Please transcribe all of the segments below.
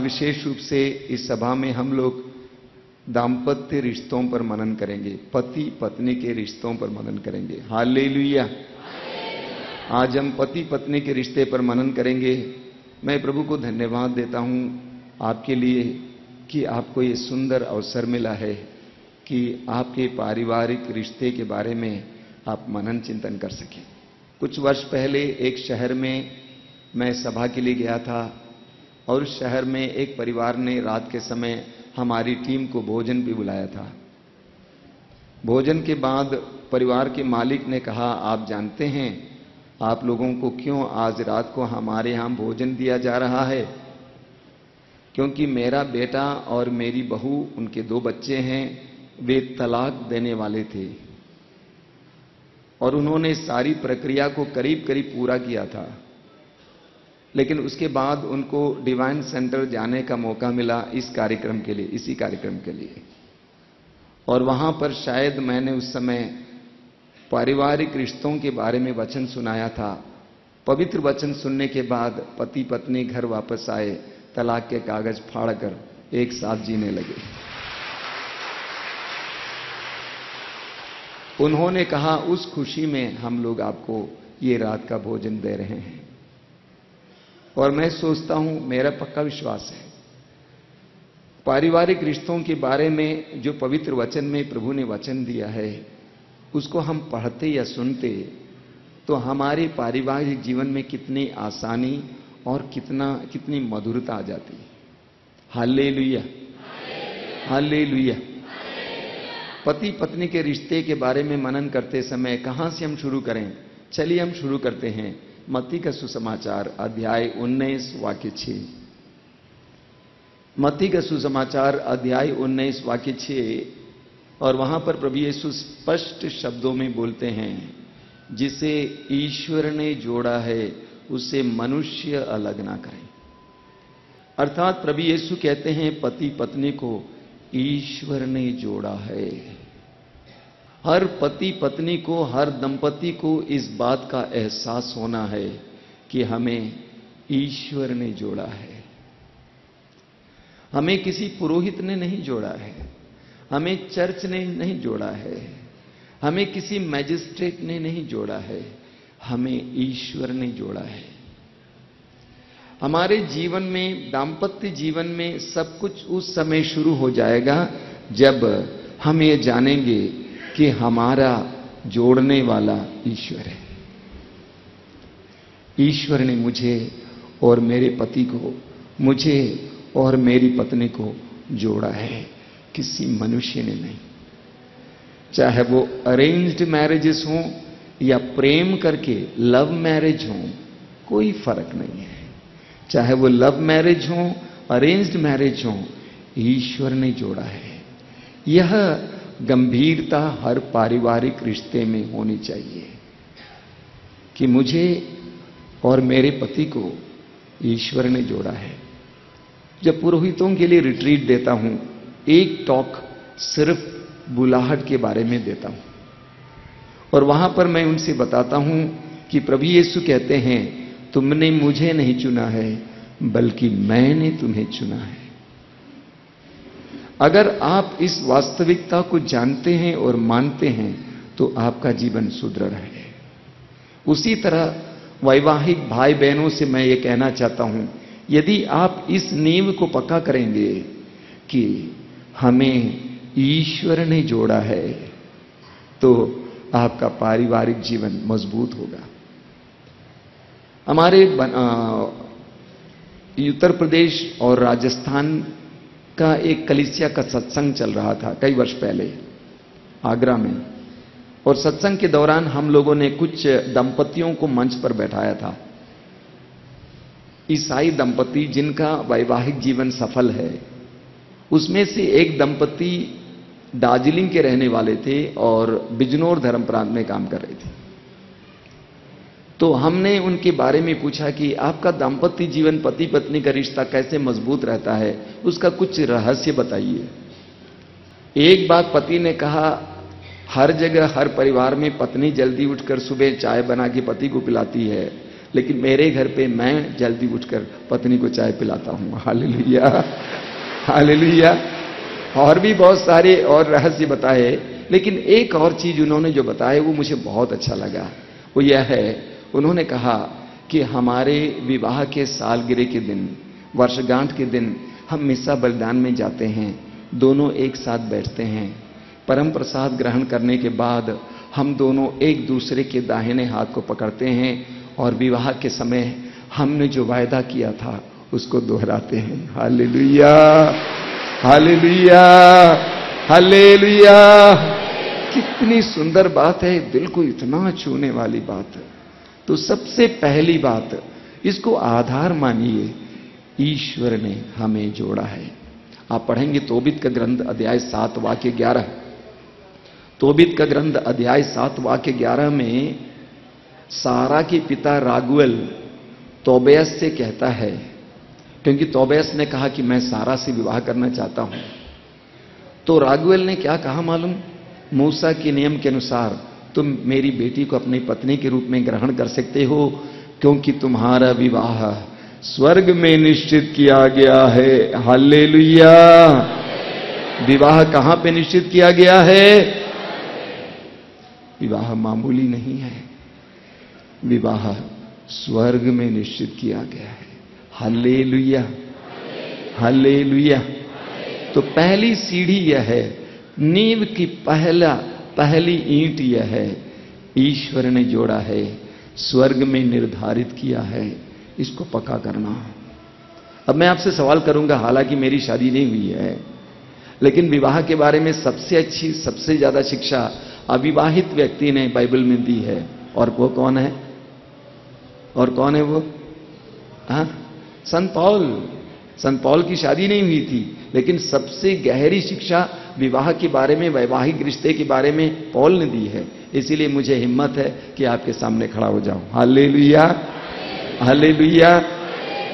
आज विशेष रूप से इस सभा में हम लोग दाम्पत्य रिश्तों पर मनन करेंगे, पति पत्नी के रिश्तों पर मनन करेंगे। हालेलुया। आज हम पति पत्नी के रिश्ते पर मनन करेंगे। मैं प्रभु को धन्यवाद देता हूं आपके लिए कि आपको ये सुंदर अवसर मिला है कि आपके पारिवारिक रिश्ते के बारे में आप मनन चिंतन कर सकें। कुछ वर्ष पहले एक शहर में मैं सभा के लिए गया था और उस शहर में एक परिवार ने रात के समय हमारी टीम को भोजन भी बुलाया था। भोजन के बाद परिवार के मालिक ने कहा, आप जानते हैं आप लोगों को क्यों आज रात को हमारे यहां भोजन दिया जा रहा है? क्योंकि मेरा बेटा और मेरी बहू, उनके 2 बच्चे हैं, वे तलाक देने वाले थे और उन्होंने सारी प्रक्रिया को करीब करीब पूरा किया था, लेकिन उसके बाद उनको डिवाइन सेंटर जाने का मौका मिला इस कार्यक्रम के लिए, इसी कार्यक्रम के लिए। और वहां पर शायद मैंने उस समय पारिवारिक रिश्तों के बारे में वचन सुनाया था। पवित्र वचन सुनने के बाद पति पत्नी घर वापस आए, तलाक के कागज फाड़कर एक साथ जीने लगे। उन्होंने कहा, उस खुशी में हम लोग आपको ये रात का भोजन दे रहे हैं। और मैं सोचता हूं, मेरा पक्का विश्वास है, पारिवारिक रिश्तों के बारे में जो पवित्र वचन में प्रभु ने वचन दिया है, उसको हम पढ़ते या सुनते तो हमारे पारिवारिक जीवन में कितनी आसानी और कितनी मधुरता आ जाती है। Hallelujah, hallelujah. पति पत्नी के रिश्ते के बारे में मनन करते समय कहां से हम शुरू करें? चलिए हम शुरू करते हैं मत्ती का सुसमाचार अध्याय 19 वाक्य 6। मत्ती का सुसमाचार अध्याय 19 वाक्य 6। और वहां पर प्रभु यीशु स्पष्ट शब्दों में बोलते हैं, जिसे ईश्वर ने जोड़ा है उसे मनुष्य अलग ना करें। अर्थात प्रभु यीशु कहते हैं पति पत्नी को ईश्वर ने जोड़ा है। हर पति पत्नी को, हर दंपति को इस बात का एहसास होना है कि हमें ईश्वर ने जोड़ा है। हमें किसी पुरोहित ने नहीं जोड़ा है, हमें चर्च ने नहीं जोड़ा है, हमें किसी मैजिस्ट्रेट ने नहीं जोड़ा है, हमें ईश्वर ने जोड़ा है। हमारे जीवन में, दाम्पत्य जीवन में सब कुछ उस समय शुरू हो जाएगा जब हम ये जानेंगे कि हमारा जोड़ने वाला ईश्वर है। ईश्वर ने मुझे और मेरे पति को, मुझे और मेरी पत्नी को जोड़ा है, किसी मनुष्य ने नहीं। चाहे वो अरेंज्ड मैरिजेस हों या प्रेम करके लव मैरिज हों, कोई फर्क नहीं है। चाहे वो लव मैरिज हों, अरेंज्ड मैरिज हों, ईश्वर ने जोड़ा है। यह गंभीरता हर पारिवारिक रिश्ते में होनी चाहिए कि मुझे और मेरे पति को ईश्वर ने जोड़ा है। जब पुरोहितों के लिए रिट्रीट देता हूं, एक टॉक सिर्फ बुलाहट के बारे में देता हूं और वहां पर मैं उनसे बताता हूं कि प्रभु यीशु कहते हैं, तुमने मुझे नहीं चुना है बल्कि मैंने तुम्हें चुना है। अगर आप इस वास्तविकता को जानते हैं और मानते हैं तो आपका जीवन सुदृढ़ है। उसी तरह वैवाहिक भाई बहनों से मैं ये कहना चाहता हूं, यदि आप इस नींव को पक्का करेंगे कि हमें ईश्वर ने जोड़ा है, तो आपका पारिवारिक जीवन मजबूत होगा। हमारे उत्तर प्रदेश और राजस्थान का एक कलीसिया का सत्संग चल रहा था कई वर्ष पहले आगरा में, और सत्संग के दौरान हम लोगों ने कुछ दंपतियों को मंच पर बैठाया था। ईसाई दंपति जिनका वैवाहिक जीवन सफल है, उसमें से एक दंपति दार्जिलिंग के रहने वाले थे और बिजनौर धर्म प्रांत में काम कर रहे थे। तो हमने उनके बारे में पूछा कि आपका दाम्पत्य जीवन, पति पत्नी का रिश्ता कैसे मजबूत रहता है, उसका कुछ रहस्य बताइए। एक बात पति ने कहा, हर जगह हर परिवार में पत्नी जल्दी उठकर सुबह चाय बना के पति को पिलाती है, लेकिन मेरे घर पे मैं जल्दी उठकर पत्नी को चाय पिलाता हूं। Hallelujah, hallelujah. और भी बहुत सारे और रहस्य बताए, लेकिन एक और चीज उन्होंने जो बताया वो मुझे बहुत अच्छा लगा। वो यह है, उन्होंने कहा कि हमारे विवाह के सालगिरह के दिन, वर्षगांठ के दिन हम मिस्सा बलिदान में जाते हैं, दोनों एक साथ बैठते हैं, परम प्रसाद ग्रहण करने के बाद हम दोनों एक दूसरे के दाहिने हाथ को पकड़ते हैं और विवाह के समय हमने जो वायदा किया था उसको दोहराते हैं। Hallelujah, hallelujah, hallelujah. कितनी सुंदर बात है, दिल को इतना छूने वाली बात है। तो सबसे पहली बात, इसको आधार मानिए, ईश्वर ने हमें जोड़ा है। आप पढ़ेंगे तोबित का ग्रंथ अध्याय 7 वाक्य 11। तोबित का ग्रंथ अध्याय 7 वाक्य 11 में सारा के पिता रागुएल तोबियस से कहता है, क्योंकि तोबियस ने कहा कि मैं सारा से विवाह करना चाहता हूं। तो रागुएल ने क्या कहा मालूम? मूसा के नियम के अनुसार तुम मेरी बेटी को अपनी पत्नी के रूप में ग्रहण कर सकते हो, क्योंकि तुम्हारा विवाह स्वर्ग में निश्चित किया गया है। हालेलुया। विवाह कहां पे निश्चित किया गया है? विवाह मामूली नहीं है, विवाह स्वर्ग में निश्चित किया गया है। Hallelujah, hallelujah. तो पहली सीढ़ी यह है, नींव की पहली ईंट यह है, ईश्वर ने जोड़ा है, स्वर्ग में निर्धारित किया है, इसको पक्का करना। अब मैं आपसे सवाल करूंगा, हालांकि मेरी शादी नहीं हुई है, लेकिन विवाह के बारे में सबसे अच्छी, सबसे ज्यादा शिक्षा अविवाहित व्यक्ति ने बाइबल में दी है, और वो कौन है? और कौन है वो? संत पौल। संत पौल की शादी नहीं हुई थी, लेकिन सबसे गहरी शिक्षा विवाह के बारे में, वैवाहिक रिश्ते के बारे में पौल ने दी है। इसीलिए मुझे हिम्मत है कि आपके सामने खड़ा हो जाऊं। Hallelujah, hallelujah.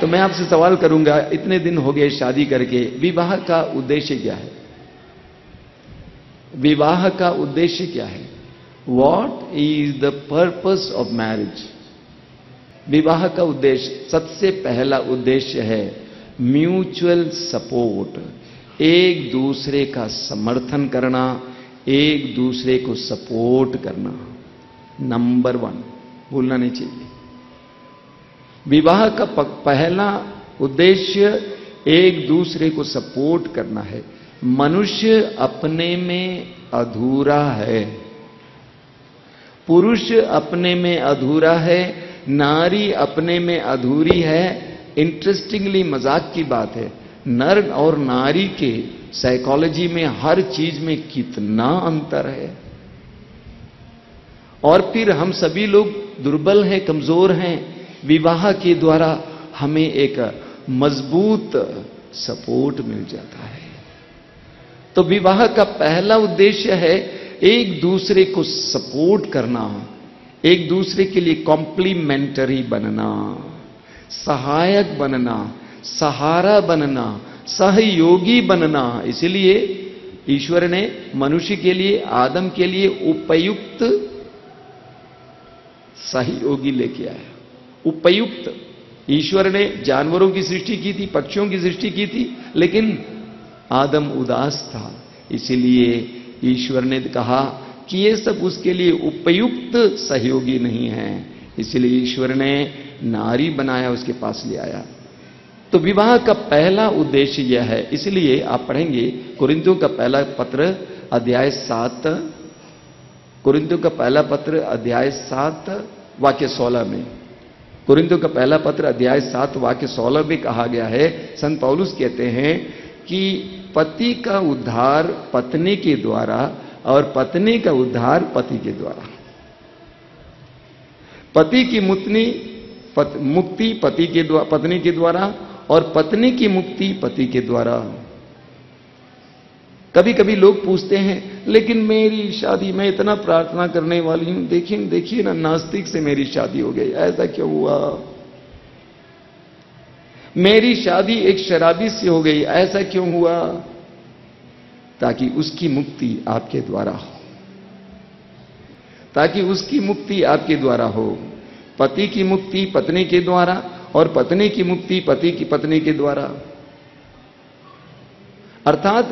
तो मैं आपसे सवाल करूंगा, इतने दिन हो गए शादी करके, विवाह का उद्देश्य क्या है? विवाह का उद्देश्य क्या है? What is the purpose of marriage? विवाह का उद्देश्य, सबसे पहला उद्देश्य है म्यूचुअल सपोर्ट, एक दूसरे का समर्थन करना, एक दूसरे को सपोर्ट करना। नंबर 1, भूलना नहीं चाहिए। विवाह का पहला उद्देश्य एक दूसरे को सपोर्ट करना है। मनुष्य अपने में अधूरा है, पुरुष अपने में अधूरा है, नारी अपने में अधूरी है। इंटरेस्टिंगली, मजाक की बात है, नर और नारी के साइकोलॉजी में, हर चीज में कितना अंतर है। और फिर हम सभी लोग दुर्बल हैं, कमजोर हैं। विवाह के द्वारा हमें एक मजबूत सपोर्ट मिल जाता है। तो विवाह का पहला उद्देश्य है एक दूसरे को सपोर्ट करना, एक दूसरे के लिए कॉम्प्लीमेंटरी बनना, सहायक बनना, सहारा बनना, सहयोगी बनना। इसलिए ईश्वर ने मनुष्य के लिए, आदम के लिए उपयुक्त सहयोगी लेके आया। उपयुक्त, ईश्वर ने जानवरों की सृष्टि की थी, पक्षियों की सृष्टि की थी, लेकिन आदम उदास था, इसीलिए ईश्वर ने कहा कि ये सब उसके लिए उपयुक्त सहयोगी नहीं है, इसलिए ईश्वर ने नारी बनाया, उसके पास ले आया। तो विवाह का पहला उद्देश्य यह है। इसलिए आप पढ़ेंगे कुरिन्थियों का पहला पत्र अध्याय 7, कुरिन्थियों का पहला पत्र अध्याय 7 वाक्य 16 में, कुरिन्थियों का पहला पत्र अध्याय 7 वाक्य 16 में कहा गया है, संत पौलुस कहते हैं कि पति का उद्धार पत्नी के द्वारा और पत्नी का उद्धार पति के द्वारा। पति की मुक्ति पति के द्वारा, पत्नी के द्वारा, और पत्नी की मुक्ति पति के द्वारा। कभी कभी लोग पूछते हैं, लेकिन मेरी शादी, मैं इतना प्रार्थना करने वाली हूं, देखिए ना, नास्तिक से मेरी शादी हो गई, ऐसा क्यों हुआ? मेरी शादी एक शराबी से हो गई, ऐसा क्यों हुआ? ताकि उसकी मुक्ति आपके द्वारा हो, ताकि उसकी मुक्ति आपके द्वारा हो। पति की मुक्ति पत्नी के द्वारा और पत्नी की मुक्ति पति की पत्नी के द्वारा। अर्थात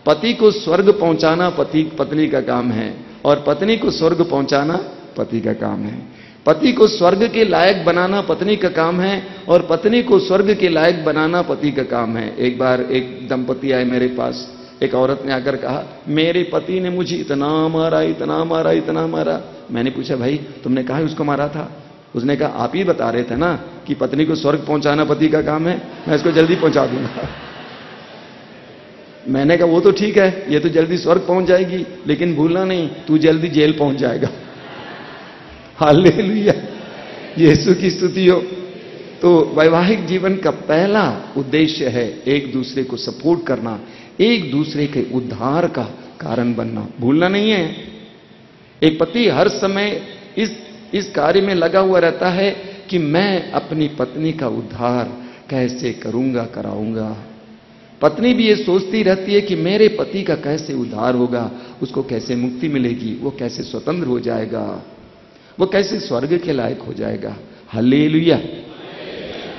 पति को स्वर्ग पहुंचाना पत्नी का काम है और पत्नी को स्वर्ग पहुंचाना पति का काम है। पति को स्वर्ग के लायक बनाना पत्नी का काम है और पत्नी को स्वर्ग के लायक बनाना पति का काम है। एक बार एक दंपति आए मेरे पास, एक औरत ने आकर कहा, मेरे पति ने मुझे इतना मारा इतना मारा इतना मारा। मैंने पूछा, भाई तुमने कहा उसको मारा था? उसने कहा, आप ही बता रहे थे ना कि पत्नी को स्वर्ग पहुंचाना पति का काम है, मैं इसको जल्दी पहुंचा दूंगा। मैंने कहा वो तो ठीक है, ये तो जल्दी स्वर्ग पहुंच जाएगी, लेकिन भूलना नहीं तू जल्दी जेल पहुंच जाएगा। हालेलुया, यीशु की स्तुति हो। तो वैवाहिक जीवन का पहला उद्देश्य है एक दूसरे को सपोर्ट करना, एक दूसरे के उद्धार का कारण बनना, भूलना नहीं है। एक पति हर समय इस कार्य में लगा हुआ रहता है कि मैं अपनी पत्नी का उद्धार कैसे करूंगा, कराऊंगा। पत्नी भी ये सोचती रहती है कि मेरे पति का कैसे उद्धार होगा, उसको कैसे मुक्ति मिलेगी, वो कैसे स्वतंत्र हो जाएगा, वो कैसे स्वर्ग के लायक हो जाएगा। हालेलुया।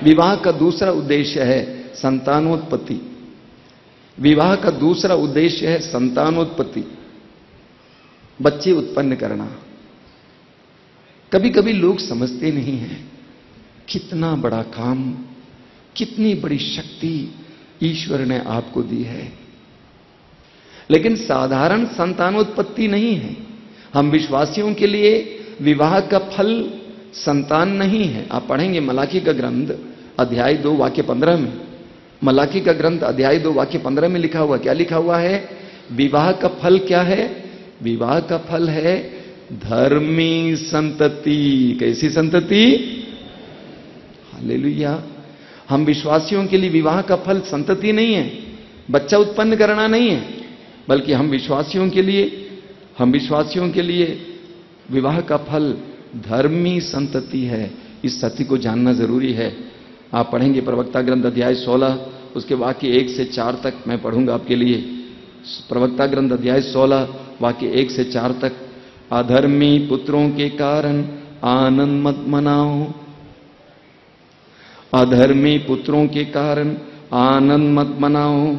विवाह का दूसरा उद्देश्य है संतानोत्पत्ति। विवाह का दूसरा उद्देश्य है संतानोत्पत्ति, बच्चे उत्पन्न करना। कभी कभी लोग समझते नहीं हैं कितना बड़ा काम, कितनी बड़ी शक्ति ईश्वर ने आपको दी है। लेकिन साधारण संतानोत्पत्ति नहीं है। हम विश्वासियों के लिए विवाह का फल संतान नहीं है। आप पढ़ेंगे मलाकी का ग्रंथ अध्याय 2 वाक्य 15 में। मलाकी का ग्रंथ अध्याय 2 वाक्य 15 में लिखा हुआ, क्या लिखा हुआ है? विवाह का फल क्या है? विवाह का फल है धर्मी संतति। कैसी संतति? हालेलुया। हम विश्वासियों के लिए विवाह का फल संतति नहीं है, बच्चा उत्पन्न करना नहीं है, बल्कि हम विश्वासियों के लिए विवाह का फल धर्मी संतति है। इस सत्य को जानना जरूरी है। आप पढ़ेंगे प्रवक्ता ग्रंथ अध्याय 16 उसके वाक्य 1 से 4 तक मैं पढ़ूंगा आपके लिए। प्रवक्ता ग्रंथ अध्याय 16 वाक्य 1 से 4 तक। अधर्मी पुत्रों के कारण आनंद मत मनाओ, अधर्मी पुत्रों के कारण आनंद मत मनाओ।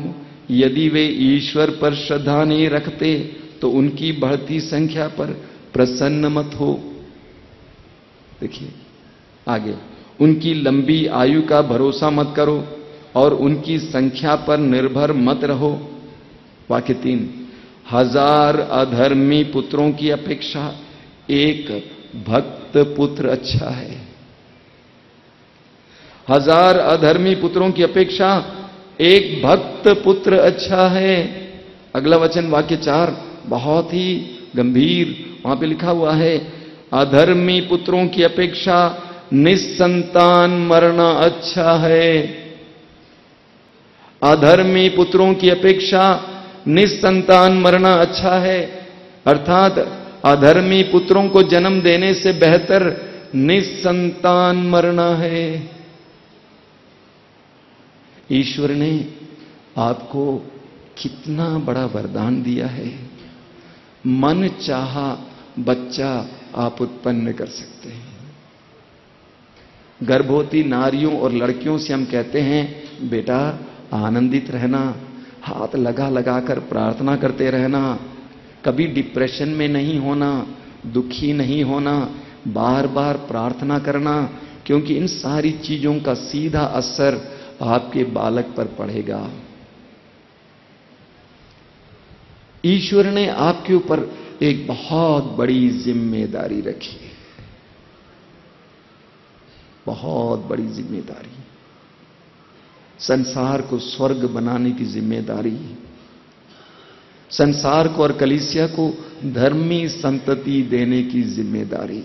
यदि वे ईश्वर पर श्रद्धा नहीं रखते तो उनकी बढ़ती संख्या पर प्रसन्न मत हो। देखिए आगे, उनकी लंबी आयु का भरोसा मत करो और उनकी संख्या पर निर्भर मत रहो। वाक्य 3, 1000 अधर्मी पुत्रों की अपेक्षा एक भक्त पुत्र अच्छा है। 1000 अधर्मी पुत्रों की अपेक्षा एक भक्त पुत्र अच्छा है। अगला वचन वाक्य 4 बहुत ही गंभीर, वहां पे लिखा हुआ है, अधर्मी पुत्रों की अपेक्षा निस्संतान मरना अच्छा है। अधर्मी पुत्रों की अपेक्षा निस्संतान मरना अच्छा है। अर्थात अधर्मी पुत्रों को जन्म देने से बेहतर निस्संतान मरना है। ईश्वर ने आपको कितना बड़ा वरदान दिया है। मन चाहा बच्चा आप उत्पन्न कर सकते हैं। गर्भवती नारियों और लड़कियों से हम कहते हैं, बेटा आनंदित रहना, हाथ लगा लगा कर प्रार्थना करते रहना, कभी डिप्रेशन में नहीं होना, दुखी नहीं होना, बार बार प्रार्थना करना, क्योंकि इन सारी चीजों का सीधा असर आपके बालक पर पड़ेगा। ईश्वर ने आपके ऊपर एक बहुत बड़ी जिम्मेदारी रखी है, बहुत बड़ी जिम्मेदारी। संसार को स्वर्ग बनाने की जिम्मेदारी, संसार को और कलीसिया को धर्मी संतति देने की जिम्मेदारी।